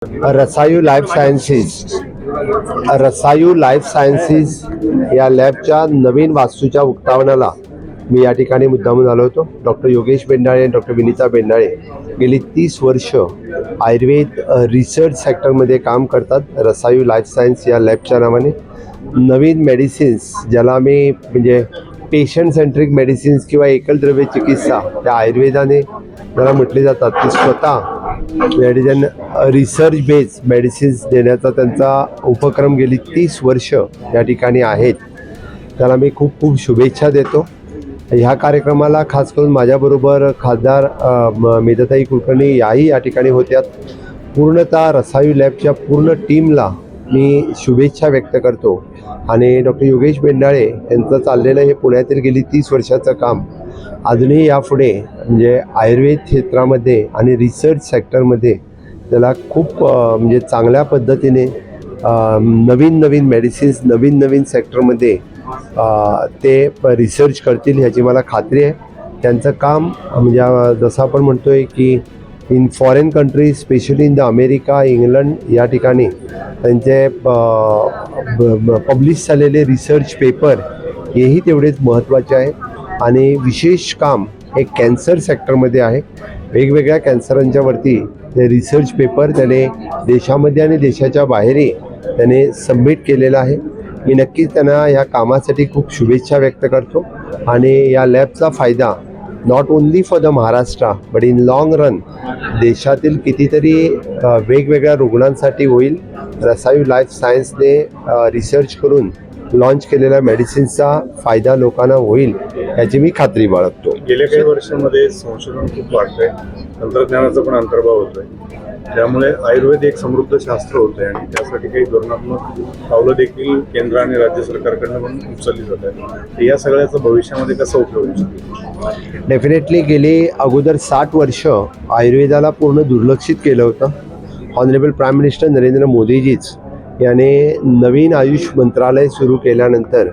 रसायू life sciences या लॅबच्या नवीन वास्तूच्या उक्तावणाला मी या ठिकाणी मुद्दामून आलो होतो. डॉक्टर योगेश बेंडाळे आणि डॉक्टर विनीता बेंडाळे गेली 30 वर्ष आयुर्वेद रिसर्च सेक्टरमध्ये काम करतात. रसायू लाईफ सायन्स या लॅबच्या नावाने नवीन मेडिसिन्स, ज्याला मी म्हणजे पेशंट सेंट्रिक मेडिसिन्स किंवा एकलद्रव्य चिकित्सा त्या आयुर्वेदाने ज्याला म्हटले जातात, ती स्वतः मेडिसिन रिसर्च बेस्ड मेडिसिन्स देण्याचा त्यांचा उपक्रम गेली 30 वर्ष या ठिकाणी आहेत. त्याला मी खूप खूप शुभेच्छा देतो. ह्या कार्यक्रमाला खास करून माझ्याबरोबर खासदार मेधाताई कुलकर्णी याही या ठिकाणी होत्या. पूर्णतः रसायू लॅबच्या पूर्ण टीमला मी शुभेच्छा व्यक्त करतो. आणि डॉक्टर योगेश बेंडाळे यांचं चाललेलं हे पुण्यातील गेली 30 वर्षाचं काम अजूनही यापुढे म्हणजे आयुर्वेद क्षेत्रामध्ये आणि रिसर्च सेक्टरमध्ये त्याला खूप म्हणजे चांगल्या पद्धतीने नवीन मेडिसिन्स नवीन सेक्टरमध्ये ते रिसर्च करतील ह्याची मला खात्री आहे. त्यांचं काम म्हणजे जसं आपण म्हणतो आहे की in foreign countries, specially in the America, England या ठिकाणी त्यांचे पब्लिश झालेले रिसर्च पेपर हेही तेवढेच महत्त्वाचे आहे. आणि विशेष काम हे कॅन्सर सेक्टरमध्ये आहे. वेगवेगळ्या कॅन्सरांच्यावरती ते रिसर्च पेपर त्याने देशामध्ये आणि देशाच्या बाहेरही त्याने सबमिट केलेला आहे. मी नक्कीच त्यांना या कामासाठी खूप शुभेच्छा व्यक्त करतो. आणि या लॅबचा फायदा not only for the Maharashtra but in long run देशातील कितीतरी वेगवेगळ्या रुग्णांसाठी होईल. रसायू लाईफ सायन्सने रिसर्च करून लॉन्च केलेल्या मेडिसिन्सचा फायदा लोकांना होईल याची मी खात्री बाळगतो. गेल्या काही वर्षांमध्ये संशोधन खूप वाढतंय, तंत्रज्ञानाचा पण अंतर्भाव होतोय. त्यामुळे आयुर्वेद एक समृद्ध शास्त्र होतंय आणि त्यासाठी काही धोरणात्मक पावलं देखील केंद्र आणि राज्य सरकारकडनं पण उचलली जात आहे. या सगळ्याचा भविष्यामध्ये कसा उपयोग होऊ शकतो? डेफिनेटली गेली अगोदर 60 वर्ष आयुर्वेदाला पूर्ण दुर्लक्षित केलं होतं. ऑनरेबल प्राईम मिनिस्टर नरेंद्र मोदीजीच याने नवीन आयुष मंत्रालय सुरू केल्यानंतर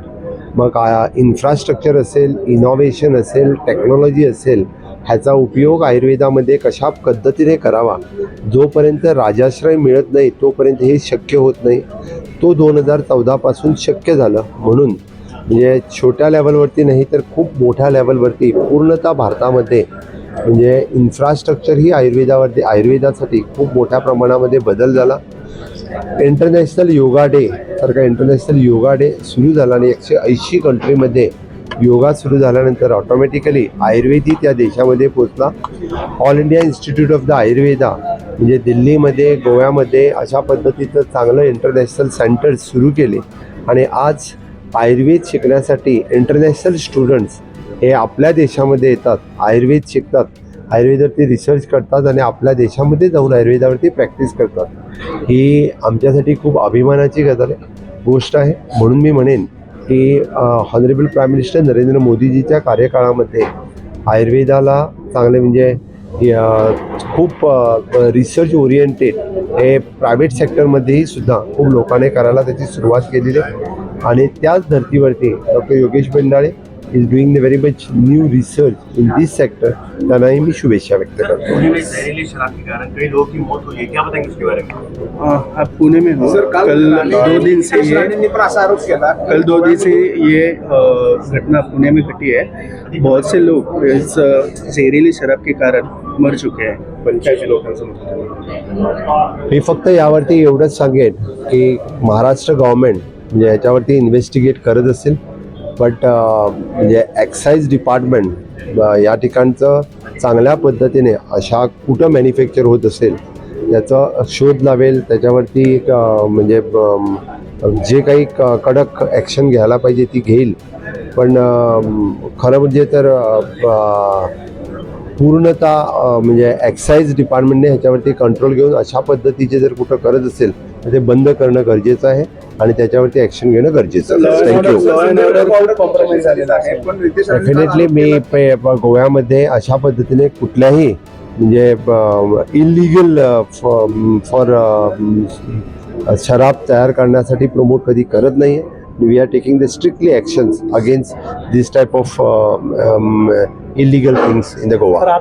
मग इन्फ्रास्ट्रक्चर असेल, इनोव्हेशन असेल, टेक्नॉलॉजी असेल, ह्याचा उपयोग आयुर्वेदामध्ये कशा पद्धतीने करावा, जोपर्यंत राजाश्रय मिळत नाही तोपर्यंत हे शक्य होत नाही. तो 2014पासून शक्य झालं. म्हणून म्हणजे छोट्या लेवलवरती नाही तर खूप मोठ्या लेवलवरती पूर्णतः भारतामध्ये म्हणजे इन्फ्रास्ट्रक्चर ही आयुर्वेदासाठी खूप मोठ्या प्रमाणामध्ये बदल झाला. इंटरनॅशनल योगा डे सारखा इंटरनॅशनल योगा डे सुरू झाला आणि 180 कंट्रीमध्ये योगा सुरू झाल्यानंतर ऑटोमॅटिकली आयुर्वेदी त्या देशामध्ये पोचला. All India institute of the Ayurveda म्हणजे दिल्लीमध्ये, गोव्यामध्ये अशा पद्धतीचं चांगलं इंटरनॅशनल सेंटर्स सुरू केले. आणि आज आयुर्वेद शिकण्यासाठी इंटरनॅशनल स्टुडंट्स हे आपल्या देशामध्ये येतात, आयुर्वेद शिकतात, आयुर्वेदावरती रिसर्च करतात आणि आपल्या देशामध्ये जाऊन आयुर्वेदावरती प्रॅक्टिस करतात. ही आमच्यासाठी खूप अभिमानाची गोष्ट आहे. म्हणून मी म्हणेन की ऑनरेबल प्राईम मिनिस्टर नरेंद्र मोदीजीच्या कार्यकाळामध्ये आयुर्वेदाला चांगले म्हणजे खूप रिसर्च ओरिएंटेड हे प्रायव्हेट सेक्टरमध्येही सुद्धा खूप लोकांनी करायला त्याची सुरुवात केलेली आहे. आणि त्याच धर्तीवरती doctor Yogesh Bendale is doing the very much new research in this sector. त्यांनाही मी शुभेच्छा व्यक्त करतो. आप पुणे में हो, कल 2 दिन से ये घटना पुणे में घटी है. बहुत से लोग इस जहरीली शराब के कारण मर चुके हैं. 85 लोकांचं मृत्यू. मी फक्त यावरती एवढंच सांगेन की महाराष्ट्र गव्हर्नमेंट म्हणजे याच्यावरती इन्व्हेस्टिगेट करत असेल, बट म्हणजे एक्साईज डिपार्टमेंट या ठिकाणचं चांगल्या पद्धतीने अशा कुठं मॅन्युफॅक्चर होत असेल याचा शोध लावेल. त्याच्यावरती म्हणजे जे काही कडक ॲक्शन घ्यायला पाहिजे ती घेईल. पण खरं म्हणजे तर पूर्णतः म्हणजे एक्साईज डिपार्टमेंटने ह्याच्यावरती कंट्रोल घेऊन अशा पद्धतीचे जर कुठं करत असेल तर ते बंद करणं गरजेचं आहे आणि त्याच्यावरती ॲक्शन घेणं गरजेचं आहे. थँक्यू. डेफिनेटली मी गोव्यामध्ये अशा पद्धतीने कुठल्याही म्हणजे इलिगल फॉर शराब तयार करण्यासाठी प्रमोट कधी करत नाही आहे. We are taking the strictly actions against this type of illegal things in the Goa.